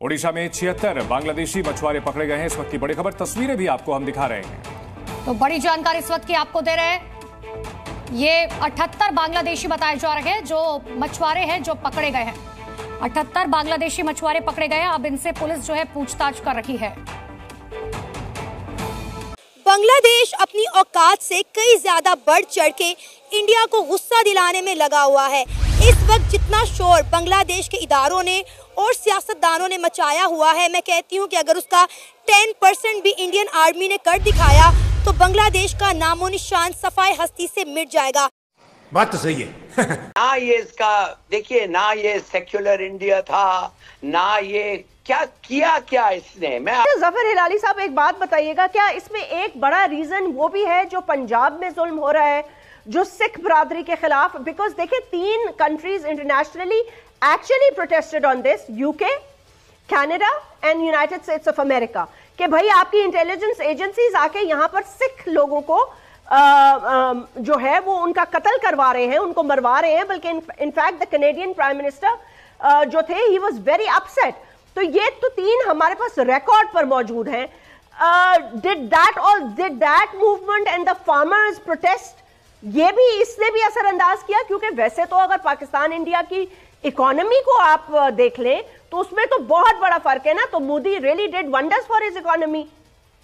ओडिशा में 76 बांग्लादेशी मछुआरे पकड़े गए हैं। इस वक्त की बड़ी खबर, तस्वीरें भी आपको हम दिखा रहे हैं। तो बड़ी जानकारी इस वक्त की आपको दे रहे हैं। ये 78 बांग्लादेशी बताए जा रहे हैं जो मछुआरे हैं जो पकड़े गए हैं। 78 बांग्लादेशी मछुआरे पकड़े गए हैं। अब इनसे पुलिस जो है पूछताछ कर रही है। बांग्लादेश अपनी औकात से कई ज्यादा बढ़ चढ़ के इंडिया को गुस्सा दिलाने में लगा हुआ है। इस वक्त जितना शोर बांग्लादेश के इदारों ने और सियासतदानों ने मचाया हुआ है, मैं कहती हूँ कि अगर उसका 10% भी इंडियन आर्मी ने कर दिखाया तो बांग्लादेश का नामो निशान सफाई हस्ती से मिट जाएगा। बात तो सही है। ना ये इसका देखिए, ना ये सेक्युलर इंडिया था, ना ये क्या इसने। मैं जफर हिलाली साहब एक बात बताइएगा, क्या इसमें एक बड़ा रीजन वो भी है जो पंजाब में जुल्म हो रहा है, जो सिख बरादरी के खिलाफ? बिकॉज देखिए 3 countries internationally actually protested on this, UK, Canada and United States of America, कि भाई आपकी इंटेलिजेंस एजेंसीज आके यहाँ पर सिख लोगों को जो है वो उनका कत्ल करवा रहे हैं, उनको मरवा रहे हैं। बल्कि in fact the Canadian prime minister जो थे, ही वाज वेरी अपसेट। तो ये तो 3 हमारे पास रिकॉर्ड पर मौजूद हैं। Did that movement and the farmers protest, ये भी इसने भी असरअंदाज किया? क्योंकि वैसे तो अगर पाकिस्तान इंडिया की इकोनॉमी को आप देख लें तो उसमें तो बहुत बड़ा फर्क है ना। तो Modi really did wonders for his economy,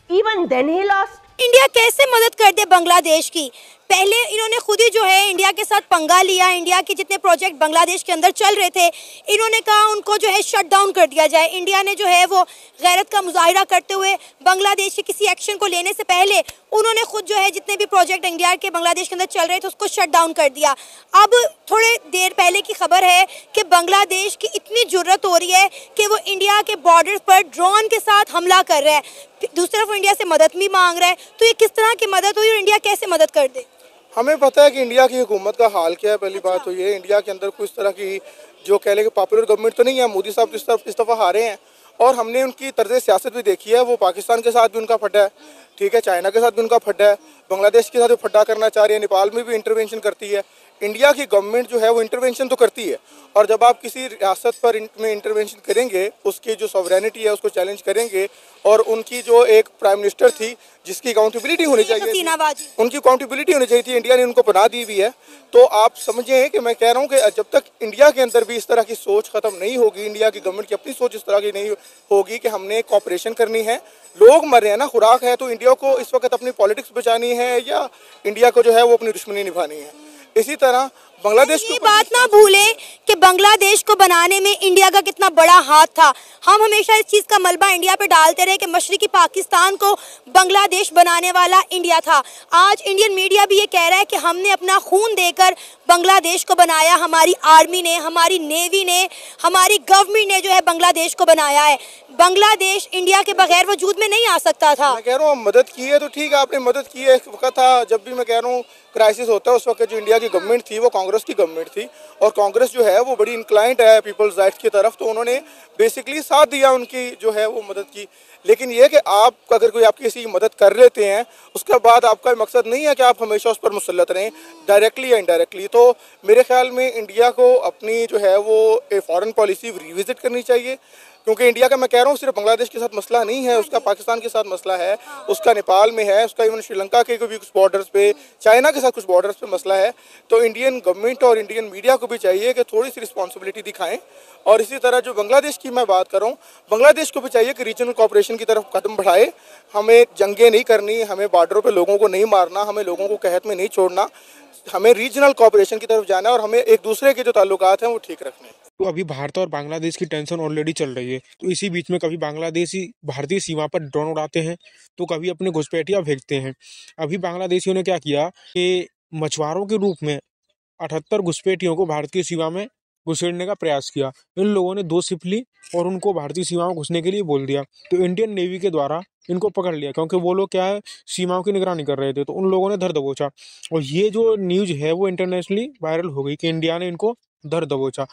even then he lost. India कैसे मदद कर दे बांग्लादेश की? पहले इन्होंने खुद ही जो है इंडिया के साथ पंगा लिया। इंडिया के जितने प्रोजेक्ट बांग्लादेश के अंदर चल रहे थे, इन्होंने कहा उनको जो है शट डाउन कर दिया जाए। इंडिया ने जो है वो गैरत का मुजाहिरा करते हुए बांग्लादेश के किसी एक्शन को लेने से पहले उन्होंने खुद जो है जितने भी प्रोजेक्ट इंडिया के बांग्लादेश के अंदर चल रहे थे उसको शट डाउन कर दिया। अब थोड़े देर पहले की खबर है कि बांग्लादेश की इतनी जुर्रत हो रही है कि वो इंडिया के बॉर्डर पर ड्रोन के साथ हमला कर रहा है, दूसरी तरफ इंडिया से मदद भी मांग रहा है। तो ये किस तरह की मदद हुई और इंडिया कैसे मदद कर दे? हमें पता है कि इंडिया की हुकूमत का हाल क्या है। पहली बात तो ये, इंडिया के अंदर कुछ तरह की जो कह लें कि पॉपुलर गवर्नमेंट तो नहीं है। मोदी साहब इस दफ़ा हारे हैं और हमने उनकी तर्ज सियासत भी देखी है। वो पाकिस्तान के साथ भी उनका फड्डा है, ठीक है, चाइना के साथ भी उनका फड्डा है, बांग्लादेश के साथ भी फड्डा करना चाह रही है, नेपाल में भी इंटरवेंशन करती है। इंडिया की गवर्नमेंट जो है वो इंटरवेंशन तो करती है, और जब आप किसी रियासत पर में इंटरवेंशन करेंगे, उसकी जो सॉवरेनिटी है उसको चैलेंज करेंगे, और उनकी जो एक प्राइम मिनिस्टर थी जिसकी अकाउंटेबिलिटी होनी चाहिए, उनकी अकाउंटेबिलिटी होनी चाहिए थी, इंडिया ने उनको पनाह दी हुई है। तो आप समझें कि मैं कह रहा हूँ कि जब तक इंडिया के अंदर भी इस तरह की सोच खत्म नहीं होगी, इंडिया की गवर्नमेंट की अपनी सोच इस तरह की नहीं होगी कि हमने कॉपरेशन करनी है, लोग मर रहे हैं ना, खुराक है, तो इंडिया को इस वक्त अपनी पॉलिटिक्स बचानी है या इंडिया को जो है वो अपनी दुश्मनी निभानी है। इसी तरह बांग्लादेश की बात ना भूले कि बांग्लादेश को बनाने में इंडिया का कितना बड़ा हाथ था। हम हमेशा इस चीज का मलबा इंडिया पे डालते रहे कि मशरिकी पाकिस्तान को बांग्लादेश बनाने वाला इंडिया था। आज इंडियन मीडिया भी ये कह रहा है कि हमने अपना खून देकर बांग्लादेश को बनाया। हमारी आर्मी ने, हमारी नेवी ने, हमारी गवर्नमेंट ने जो है बांग्लादेश को बनाया है। बांग्लादेश इंडिया के बगैर वजूद में नहीं आ सकता था। मैं कह रहा हूँ मदद की है तो ठीक है, आपने मदद की है। एक वक्त था जब भी मैं कह रहा हूँ क्राइसिस होता है, उस वक्त जो इंडिया की गवर्नमेंट थी वो कांग्रेस की गवर्नमेंट थी, और कांग्रेस जो है वो बड़ी इंक्लाइंट है पीपल्स राइट्स की तरफ, तो उन्होंने बेसिकली साथ दिया, उनकी जो है वो मदद की। लेकिन ये कि आप अगर कोई आपकी किसी की मदद कर लेते हैं, उसके बाद आपका मकसद नहीं है कि आप हमेशा उस पर मुसल्लत रहें, डायरेक्टली या इनडायरेक्टली। तो मेरे ख्याल में इंडिया को अपनी जो है वो फॉरेन पॉलिसी रिविजिट करनी चाहिए, क्योंकि इंडिया का मैं कह रहा हूँ सिर्फ बांग्लादेश के साथ मसला नहीं है, उसका पाकिस्तान के साथ मसला है, उसका नेपाल में है, उसका इवन श्रीलंका के भी कुछ बॉर्डर्स पे, चाइना के साथ कुछ बॉर्डर्स पे मसला है। तो इंडियन गवर्नमेंट और इंडियन मीडिया को भी चाहिए कि थोड़ी सी रिस्पॉन्सिबिलिटी दिखाएं। और इसी तरह जो बांग्लादेश की मैं बात कर रहा हूँ, बांग्लादेश को भी चाहिए कि रीजनल कोऑपरेशन की तरफ कदम बढ़ाए। हमें जंगें नहीं करनी, हमें बॉर्डरों पर लोगों को नहीं मारना, हमें लोगों को कहत में नहीं छोड़ना, हमें रीजनल कोऑपरेशन की तरफ जाना है और हमें एक दूसरे के जो ताल्लुकात हैं वो ठीक रखने हैं। तो अभी भारत और बांग्लादेश की टेंशन ऑलरेडी चल रही है, तो इसी बीच में कभी बांग्लादेशी भारतीय सीमा पर ड्रोन उड़ाते हैं तो कभी अपने घुसपैठिया फेंकते हैं। अभी बांग्लादेशियों ने क्या किया कि मछुआरों के रूप में 78 घुसपैठियों को भारतीय सीमा में घुसेड़ने का प्रयास किया। इन लोगों ने 2 शिप ली और उनको भारतीय सीमा में घुसने के लिए बोल दिया, तो इंडियन नेवी के द्वारा इनको पकड़ लिया, क्योंकि वो लोग क्या है सीमाओं की निगरानी कर रहे थे। तो उन लोगों ने धर दबोचा, और ये जो न्यूज़ है वो इंटरनेशनली वायरल हो गई कि इंडिया ने इनको दर दबोचा।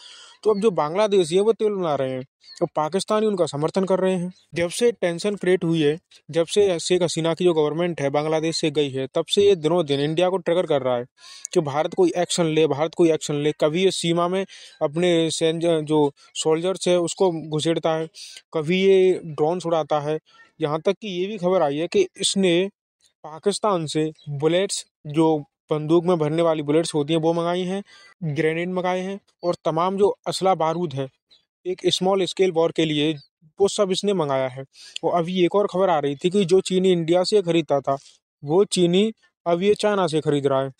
तो अब जो बांग्लादेशी है वो तेल बना रहे हैं और पाकिस्तानी उनका समर्थन कर रहे हैं। जब से टेंशन क्रिएट हुई है, जब से शेख हसीना की जो गवर्नमेंट है बांग्लादेश से गई है, तब से ये दिनों दिन इंडिया को ट्रिगर कर रहा है कि भारत कोई एक्शन ले, भारत कोई एक्शन ले। कभी ये सीमा में अपने सैन्य जो सोल्जर्स है उसको घुसेड़ता है, कभी ये ड्रोन उड़ाता है। यहाँ तक कि ये भी खबर आई है कि इसने पाकिस्तान से बुलेट्स, जो बंदूक में भरने वाली बुलेट्स होती हैं वो मंगाई हैं, ग्रेनेड मंगाए हैं और तमाम जो असला बारूद है एक स्मॉल स्केल वॉर के लिए वो सब इसने मंगाया है। और अभी एक और खबर आ रही थी कि जो चीनी इंडिया से खरीदता था वो चीनी अब ये चाइना से खरीद रहा है।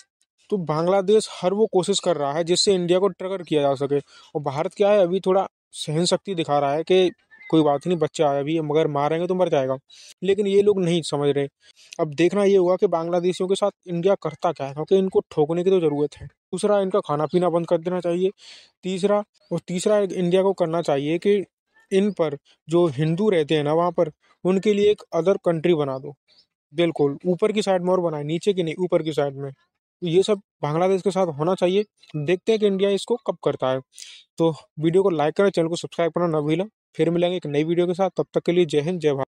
तो बांग्लादेश हर वो कोशिश कर रहा है जिससे इंडिया को ट्रिगर किया जा सके। और भारत क्या है, अभी थोड़ा सहन शक्ति दिखा रहा है कि कोई बात नहीं, बच्चा है अभी, मगर मारेंगे तो मर जाएगा। लेकिन ये लोग नहीं समझ रहे। अब देखना ये होगा कि बांग्लादेशियों के साथ इंडिया करता क्या है, क्योंकि इनको ठोकने की तो ज़रूरत है। दूसरा, इनका खाना पीना बंद कर देना चाहिए। तीसरा इंडिया को करना चाहिए कि इन पर जो हिंदू रहते हैं ना वहाँ पर, उनके लिए एक अदर कंट्री बना दो। बिल्कुल ऊपर की साइड में और बनाए, नीचे की नहीं, ऊपर की साइड में। ये सब बांग्लादेश के साथ होना चाहिए। देखते हैं कि इंडिया इसको कब करता है। तो वीडियो को लाइक करें, चैनल को सब्सक्राइब करना ना भूलें। फिर मिलेंगे एक नई वीडियो के साथ, तब तक के लिए जय हिंद, जय भारत।